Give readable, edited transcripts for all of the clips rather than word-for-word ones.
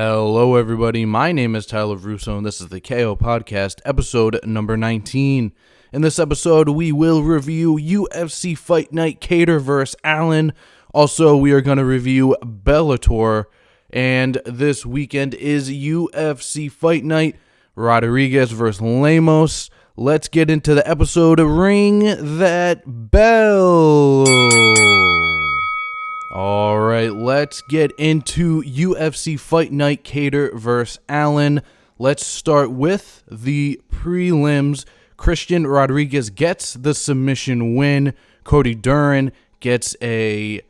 Hello, everybody. My name is Tyler Russo, and this is the KO Podcast, episode number 19. In this episode, we will review UFC Fight Night Kattar vs. Allen. Also, we are going to review Bellator, and this weekend is UFC Fight Night Rodriguez vs. Lemos. Let's get into the episode. Ring that bell. All right, let's get into UFC Fight Night Kattar vs. Allen. Let's start with the prelims. Christian Rodriguez gets the submission win. Cody Duran gets a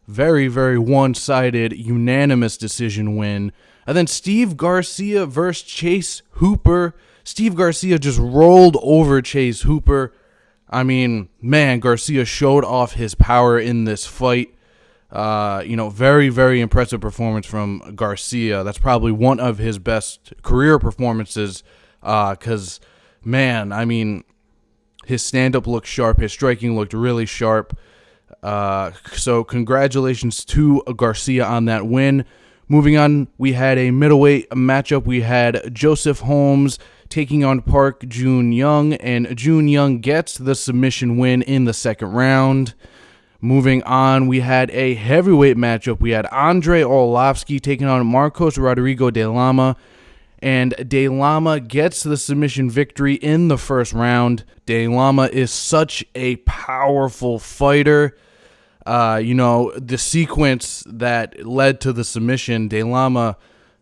very, very one-sided, unanimous decision win. And then Steve Garcia versus Chase Hooper. Steve Garcia just rolled over Chase Hooper. I mean, man, Garcia showed off his power in this fight. Very, very impressive performance from Garcia. That's probably one of his best career performances because, man, I mean, his stand-up looked sharp. His striking looked really sharp. So congratulations to Garcia on that win. Moving on, we had a middleweight matchup. We had Joseph Holmes taking on Park Jun Young, and Jun Young gets the submission win in the second round. Moving on, we had a heavyweight matchup. We had Andre Arlovski taking on Marcos Rodrigo de Lama, and De Lama gets the submission victory in the first round. De Lama is such a powerful fighter. The sequence that led to the submission, De Lama,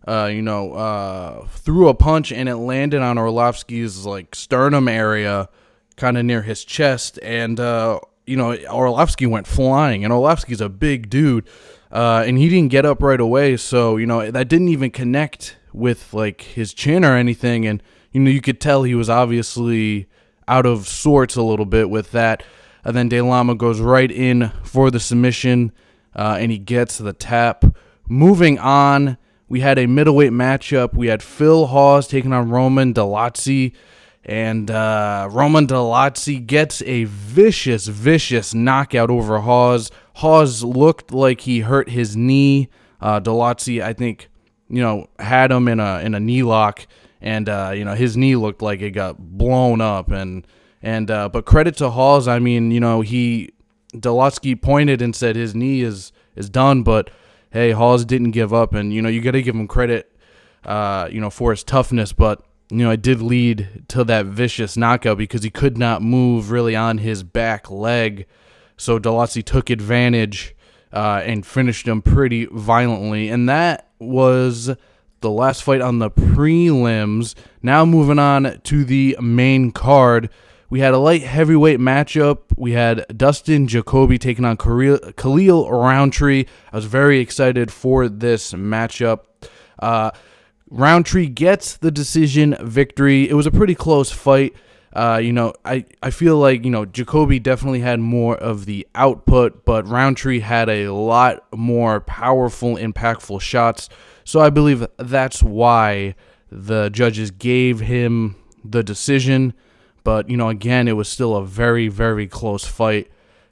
threw a punch and it landed on Arlovski's sternum area, kind of near his chest, and Arlovski went flying, and Arlovski's a big dude, and he didn't get up right away, so, that didn't even connect with, his chin or anything, and, you could tell he was obviously out of sorts a little bit with that, and then De Lama goes right in for the submission, and he gets the tap. Moving on, we had a middleweight matchup. We had Phil Hawes taking on Roman Dolidze. And Roman Dolidze gets a vicious knockout over Hawes. Hawes looked like he hurt his knee. Dolidze, I think, had him in a knee lock, and his knee looked like it got blown up. But credit to Hawes. I mean, Dolidze pointed and said his knee is done, but hey, Hawes didn't give up, and you got to give him credit, for his toughness, but. It did lead to that vicious knockout because he could not move really on his back leg. So Dolidze took advantage and finished him pretty violently. And that was the last fight on the prelims. Now moving on to the main card. We had a light heavyweight matchup. We had Dustin Jacoby taking on Khalil Roundtree. I was very excited for this matchup. Roundtree gets the decision victory. It was a pretty close fight. I feel like, Jacoby definitely had more of the output, but Roundtree had a lot more powerful, impactful shots. So I believe that's why the judges gave him the decision. But, again, it was still a very, very close fight.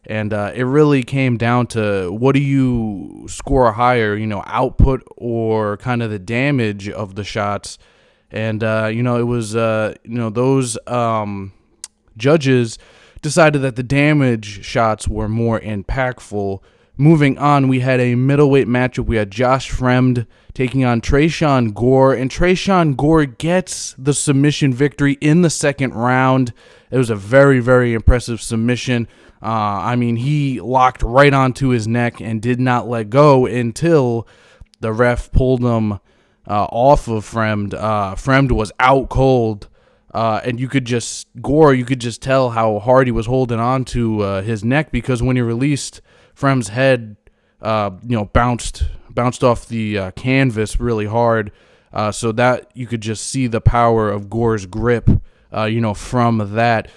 And it really came down to what do you score higher, output or kind of the damage of the shots. And, it was, those judges decided that the damage shots were more impactful. Moving on, we had a middleweight matchup. We had Josh Fremd taking on Tresean Gore, and Tresean Gore gets the submission victory in the second round. It was a very, very impressive submission. He locked right onto his neck and did not let go until the ref pulled him off of Fremd. Fremd was out cold, and you could just tell how hard he was holding on to his neck, because when he released, Fremd's head, bounced off the canvas really hard, so that you could just see the power of Gore's grip, from that.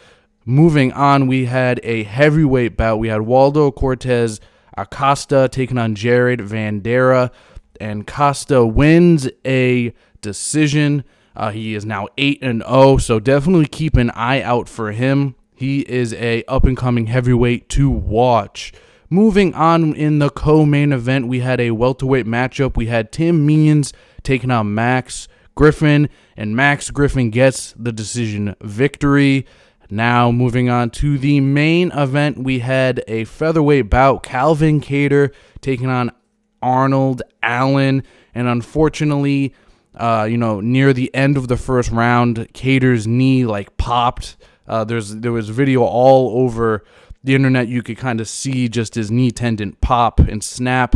Moving on, we had a heavyweight bout. We had Waldo Cortez Acosta taking on Jared Vanderaa, and Costa wins a decision. He is now 8-0, so definitely keep an eye out for him. He is a up-and-coming heavyweight to watch. moving on in the co-main event, we had a welterweight matchup. We had Tim Means taking on Max Griffin, and Max Griffin gets the decision victory. Now, moving on to the main event, we had a featherweight bout. Calvin Kattar taking on Arnold Allen, and unfortunately, near the end of the first round, Kattar's knee popped. There was video all over the internet. You could kind of see just his knee tendon pop and snap.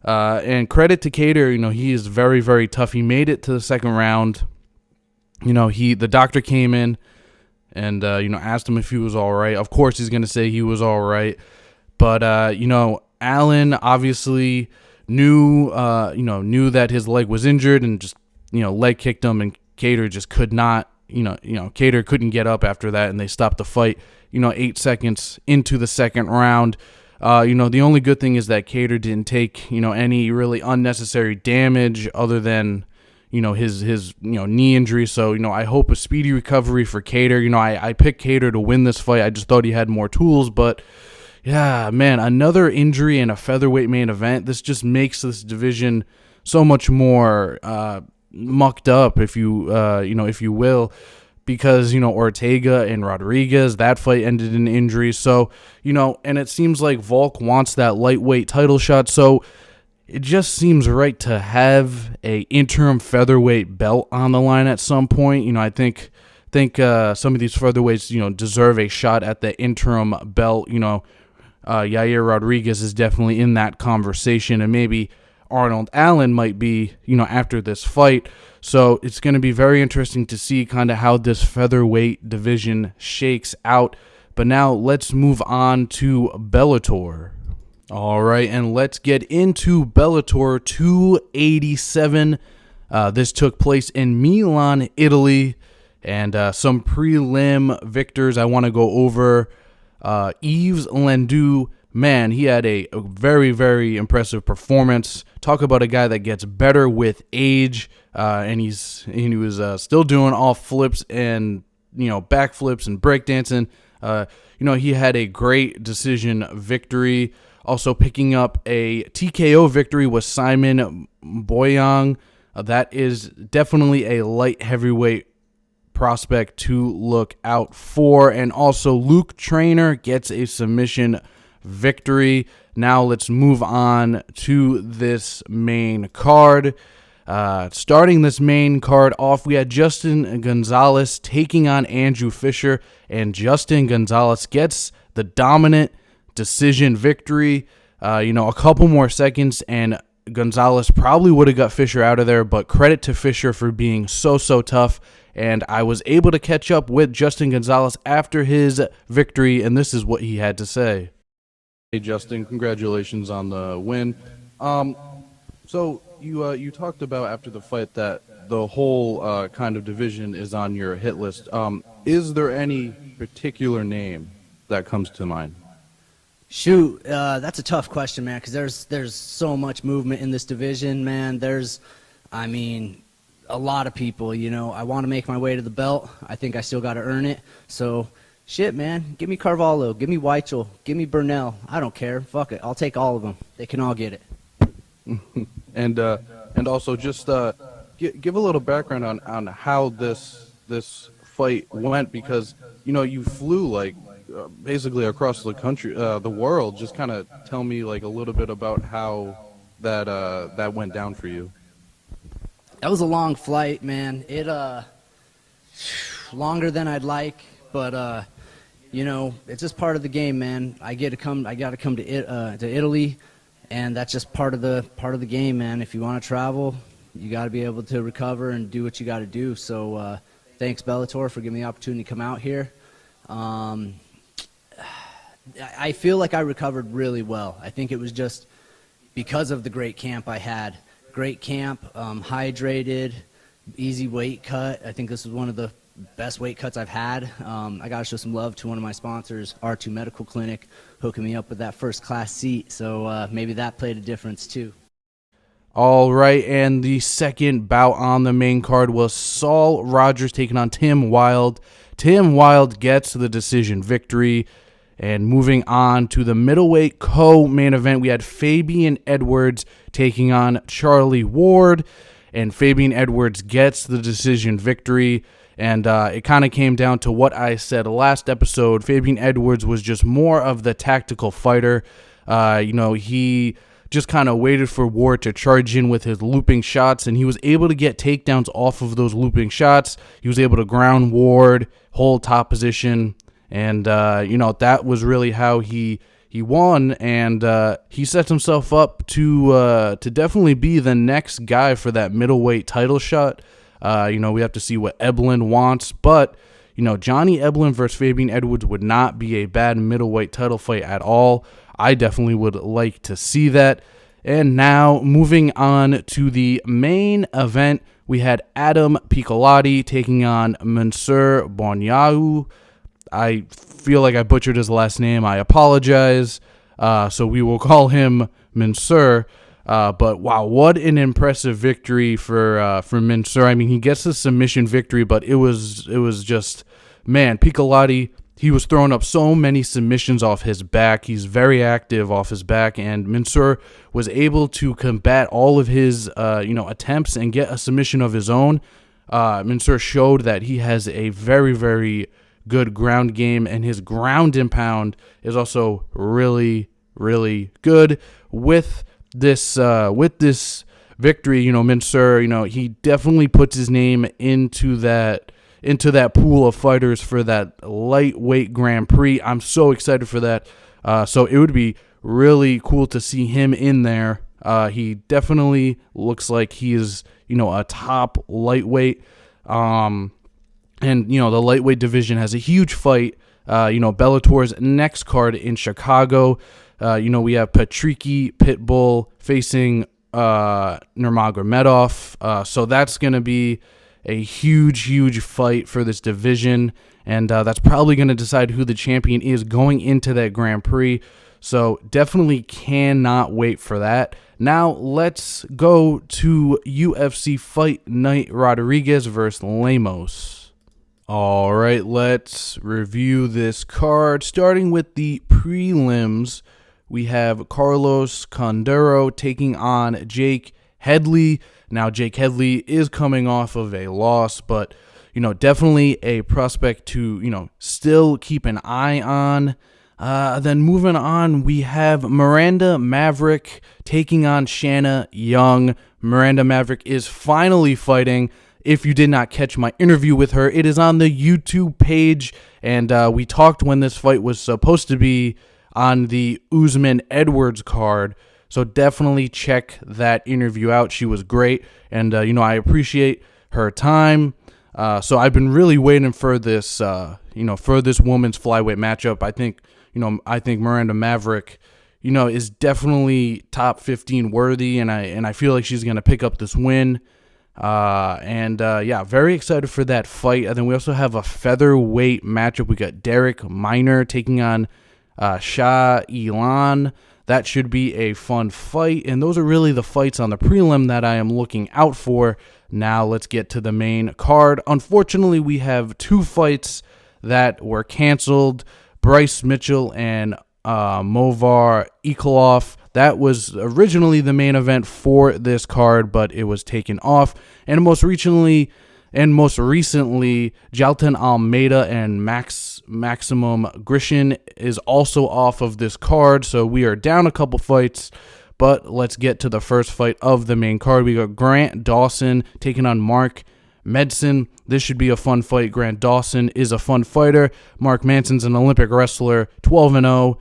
And credit to Kattar, he is very, very tough. He made it to the second round. The doctor came in and asked him if he was all right. Of course, he's going to say he was all right. But Allen obviously knew that his leg was injured and just leg kicked him, and Kattar just could not. Kattar couldn't get up after that, and they stopped the fight. 8 seconds into the second round. The only good thing is that Kattar didn't take any really unnecessary damage other than his knee injury. So I hope a speedy recovery for Kattar. I picked Kattar to win this fight. I just thought he had more tools, but yeah, man, another injury in a featherweight main event. This just makes this division so much more mucked up, if you will, because Ortega and Rodriguez, that fight ended in injury. So and it seems like Volk wants that lightweight title shot. So it just seems right to have a interim featherweight belt on the line at some point. I think some of these featherweights deserve a shot at the interim belt. Yair Rodriguez is definitely in that conversation, and maybe Arnold Allen might be after this fight. So it's going to be very interesting to see kind of how this featherweight division shakes out. But now let's move on to Bellator. All right, and let's get into Bellator 287. This took place in Milan, Italy, and some prelim victors I want to go over. Yves Landau, man, he had a very, very impressive performance. Talk about a guy that gets better with age, and he was still doing all flips and backflips and breakdancing. He had a great decision victory. Also picking up a TKO victory was Simon Boyang. That is definitely a light heavyweight prospect to look out for. And also Luke Traynor gets a submission victory. Now let's move on to this main card. Starting this main card off, we had Justin Gonzales taking on Andrew Fisher, and Justin Gonzales gets the dominant decision victory. A couple more seconds and Gonzales probably would have got Fisher out of there, but credit to Fisher for being so tough. And I was able to catch up with Justin Gonzales after his victory, and this is what he had to say. Hey Justin, congratulations on the win. So you talked about after the fight that the whole kind of division is on your hit list. Is there any particular name that comes to mind? Shoot, that's a tough question, man, because there's so much movement in this division, man. A lot of people, I want to make my way to the belt. I think I still got to earn it. So, shit, man, give me Carvalho, give me Weichel, give me Burnell. I don't care. Fuck it. I'll take all of them. They can all get it. And also just give a little background on how this fight went, because you flew basically across the country, the world. Just kind of tell me a little bit about how that went down for you. That was a long flight, man. It longer than I'd like, but it's just part of the game, man. I got to come to Italy, and that's just part of the game, man. If you want to travel, you got to be able to recover and do what you got to do. So thanks Bellator for giving me the opportunity to come out here. I feel like I recovered really well. I think it was just because of the great camp I had. Great camp, hydrated, easy weight cut. I think this was one of the best weight cuts I've had. I got to show some love to one of my sponsors, R2 Medical Clinic, hooking me up with that first class seat. So maybe that played a difference too. All right, and the second bout on the main card was Saul Rogers taking on Tim Wilde. Tim Wilde gets the decision victory. And moving on to the middleweight co-main event, we had Fabian Edwards taking on Charlie Ward, and Fabian Edwards gets the decision victory. And it kind of came down to what I said last episode. Fabian Edwards was just more of the tactical fighter. He just kind of waited for Ward to charge in with his looping shots, and he was able to get takedowns off of those looping shots. He was able to ground Ward, hold top position, and that was really how he won. And he sets himself up to definitely be the next guy for that middleweight title shot. We have to see what Eblen wants, but Johnny Eblen versus Fabian Edwards would not be a bad middleweight title fight at all. I definitely would like to see that. And now, moving on to the main event, we had Adam Piccolotti taking on Mansour Bonyahu. I feel like I butchered his last name. I apologize. So we will call him Mansour. But wow, what an impressive victory for Mansour. I mean, he gets the submission victory, but it was just, man, Piccolotti, he was throwing up so many submissions off his back. He's very active off his back, and Mansour was able to combat all of his attempts and get a submission of his own. Mansour showed that he has a very, very good ground game, and his ground and pound is also really, really good. With this victory, Mansour, he definitely puts his name into that pool of fighters for that lightweight Grand Prix. I'm so excited for that. So it would be really cool to see him in there. He definitely looks like he is, a top lightweight. And the lightweight division has a huge fight. Bellator's next card in Chicago. We have Patricky Pitbull facing Nurmagomedov. So that's going to be a huge fight for this division, and that's probably going to decide who the champion is going into that Grand Prix. So definitely cannot wait for that. Now let's go to UFC Fight Night Rodriguez versus Lemos. All right, let's review this card. Starting with the prelims, we have Carlos Condero taking on Jake Headley. Now, Jake Headley is coming off of a loss, but, definitely a prospect to, still keep an eye on. Then moving on, we have Miranda Maverick taking on Shanna Young. Miranda Maverick is finally fighting. If you did not catch my interview with her, it is on the YouTube page, and we talked when this fight was supposed to be on the Usman-Edwards card. So definitely check that interview out. She was great, and I appreciate her time. So I've been really waiting for this, for this women's flyweight matchup. I think Miranda Maverick, is definitely top 15 worthy, and I feel like she's gonna pick up this win. Very excited for that fight. And then we also have a featherweight matchup. We got Derek Minor taking on Shah Elan. That should be a fun fight, and those are really the fights on the prelim that I am looking out for. Now let's get to the main card. Unfortunately, we have two fights that were canceled. Bryce Mitchell and Movar Ikolov. That was originally the main event for this card, but it was taken off. And most recently, Jalton Almeida and Maximum Grishin is also off of this card, so we are down a couple fights. But let's get to the first fight of the main card. We got Grant Dawson taking on Mark Madsen. This should be a fun fight. Grant Dawson is a fun fighter. Mark Manson's an Olympic wrestler, 12-0.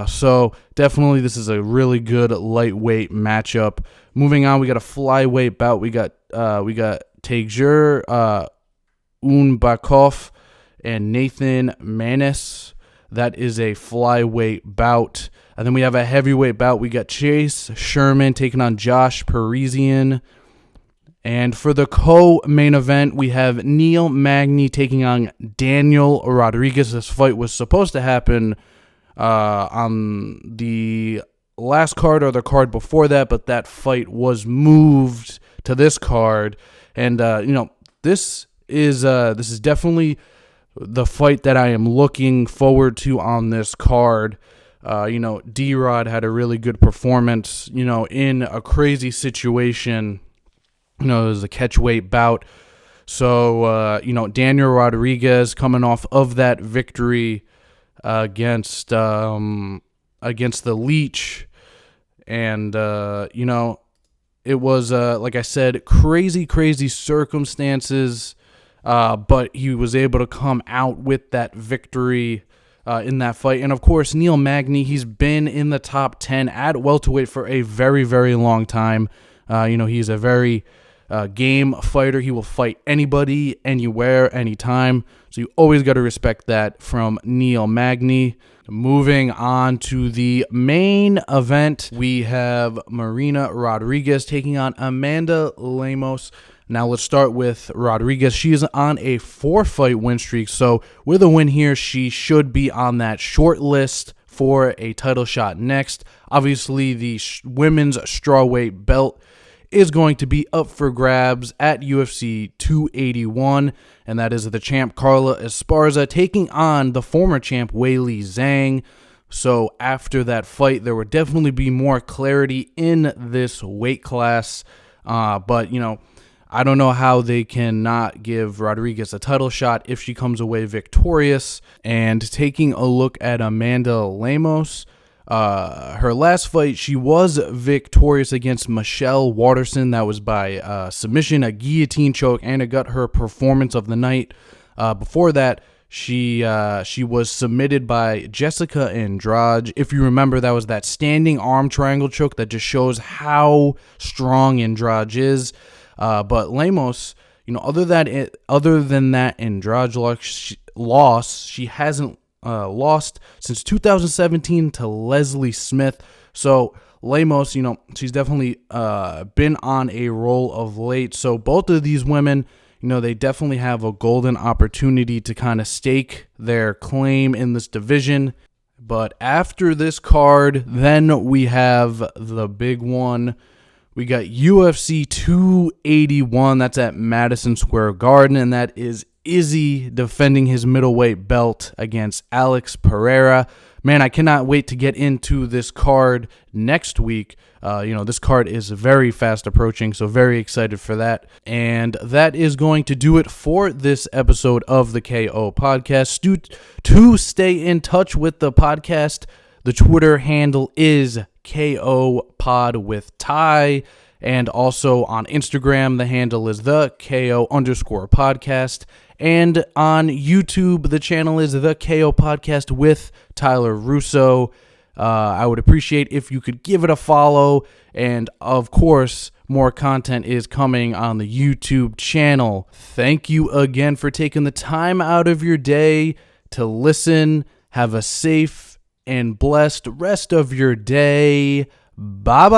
So definitely this is a really good lightweight matchup. Moving on, we got a flyweight bout. We got Tagir Unbakov and Nathan Manis. That is a flyweight bout. And then we have a heavyweight bout. We got Chase Sherman taking on Josh Parisian. And for the co-main event, we have Neil Magny taking on Daniel Rodriguez. This fight was supposed to happen on the last card or the card before that, but that fight was moved to this card. And this is definitely the fight that I am looking forward to on this card. D-Rod had a really good performance, in a crazy situation. It was a catchweight bout. So, Daniel Rodriguez coming off of that victory against the Leech. And, it was, like I said, crazy circumstances. But he was able to come out with that victory in that fight. And, of course, Neil Magny, he's been in the top 10 at welterweight for a very, very long time. He's a very game fighter. He will fight anybody, anywhere, anytime. So you always got to respect that from Neil Magny. Moving on to the main event, we have Marina Rodriguez taking on Amanda Lemos. Now let's start with Rodriguez. She is on a 4-fight win streak, so with a win here, she should be on that short list for a title shot next. Obviously, the women's strawweight belt is going to be up for grabs at UFC 281, and that is the champ Carla Esparza taking on the former champ Weili Zhang. So after that fight, there would definitely be more clarity in this weight class, but I don't know how they cannot give Rodriguez a title shot if she comes away victorious. And taking a look at Amanda Lemos, her last fight, she was victorious against Michelle Waterson. That was by submission, a guillotine choke, and it got her performance of the night. Before that, she was submitted by Jessica Andrade. If you remember, that was that standing arm triangle choke that just shows how strong Andrade is. But Lemos, other than that Andrade loss, she hasn't lost since 2017 to Leslie Smith. So Lemos, she's definitely been on a roll of late. So both of these women, they definitely have a golden opportunity to kind of stake their claim in this division. But after this card, then we have the big one. We got UFC 281. That's at Madison Square Garden, and that is Izzy defending his middleweight belt against Alex Pereira. Man, I cannot wait to get into this card next week. This card is very fast approaching, so very excited for that. And that is going to do it for this episode of the KO Podcast. To stay in touch with the podcast, the Twitter handle is KO Pod with Ty. And also on Instagram, the handle is the KO_podcast. And on YouTube, the channel is the KO Podcast with Tyler Russo. I would appreciate if you could give it a follow. And of course, more content is coming on the YouTube channel. Thank you again for taking the time out of your day to listen. Have a safe and blessed rest of your day. Bye-bye.